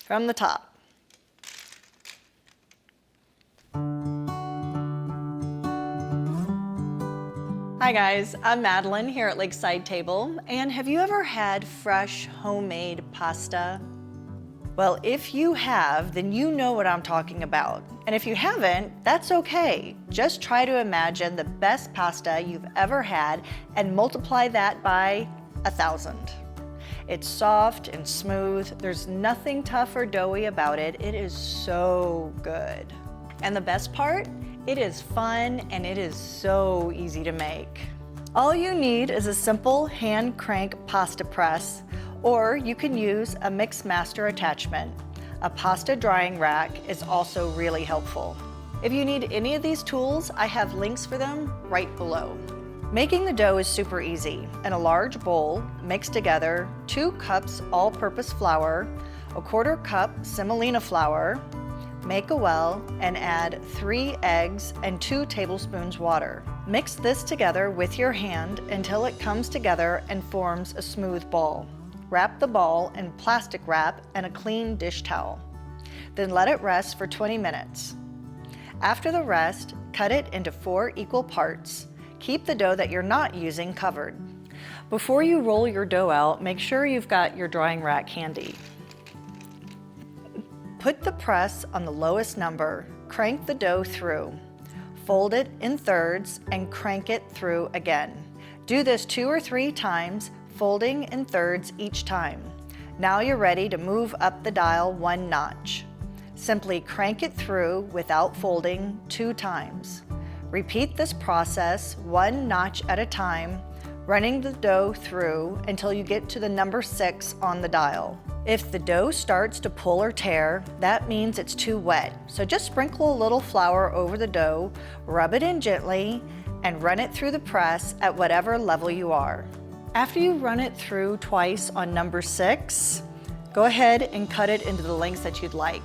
from the top. Hi guys, I'm Madeline here at Lakeside Table, and have you ever had fresh homemade pasta? Well, if you have, then you know what I'm talking about. And if you haven't, that's okay. Just try to imagine the best pasta you've ever had and multiply that by 1,000. It's soft and smooth. There's nothing tough or doughy about it. It is so good. And the best part? It is fun and it is so easy to make. All you need is a simple hand crank pasta press, or you can use a mix master attachment. A pasta drying rack is also really helpful. If you need any of these tools, I have links for them right below. Making the dough is super easy. In a large bowl, mix together 2 cups all-purpose flour, a 1/4 cup semolina flour, make a well, and add 3 eggs and 2 tablespoons water. Mix this together with your hand until it comes together and forms a smooth ball. Wrap the ball in plastic wrap and a clean dish towel. Then let it rest for 20 minutes. After the rest, cut it into 4 equal parts. Keep the dough that you're not using covered. Before you roll your dough out, make sure you've got your drying rack handy. Put the press on the lowest number, crank the dough through. Fold it in thirds and crank it through again. Do this 2 or 3 times, folding in thirds each time. Now you're ready to move up the dial 1 notch. Simply crank it through without folding 2 times. Repeat this process 1 notch at a time, running the dough through until you get to the number 6 on the dial. If the dough starts to pull or tear, that means it's too wet. So just sprinkle a little flour over the dough, rub it in gently, and run it through the press at whatever level you are. After you run it through twice on number 6, go ahead and cut it into the lengths that you'd like.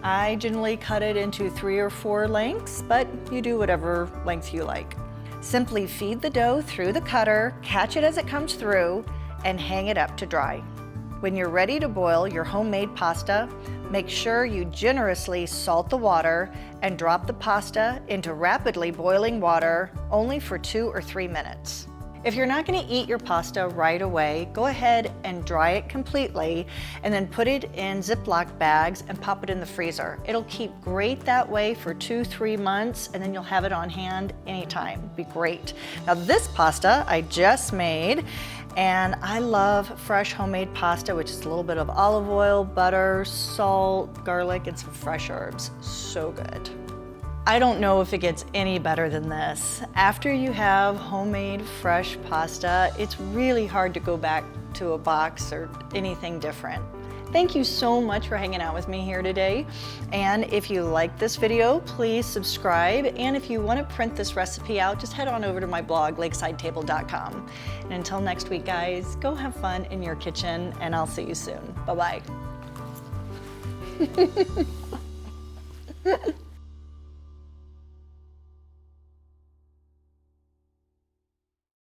I generally cut it into 3 or 4 lengths, but you do whatever length you like. Simply feed the dough through the cutter, catch it as it comes through, and hang it up to dry. When you're ready to boil your homemade pasta, make sure you generously salt the water and drop the pasta into rapidly boiling water only for 2 or 3 minutes. If you're not going to eat your pasta right away, go ahead and dry it completely and then put it in Ziploc bags and pop it in the freezer. It'll keep great that way for 2-3 months, and then you'll have it on hand anytime. Be great. Now this pasta I just made, and I love fresh homemade pasta, which is a little bit of olive oil, butter, salt, garlic, and some fresh herbs. So good. I don't know if it gets any better than this. After you have homemade fresh pasta, it's really hard to go back to a box or anything different. Thank you so much for hanging out with me here today. And if you like this video, please subscribe. And if you want to print this recipe out, just head on over to my blog, lakesidetable.com. And until next week, guys, go have fun in your kitchen, and I'll see you soon. Bye-bye.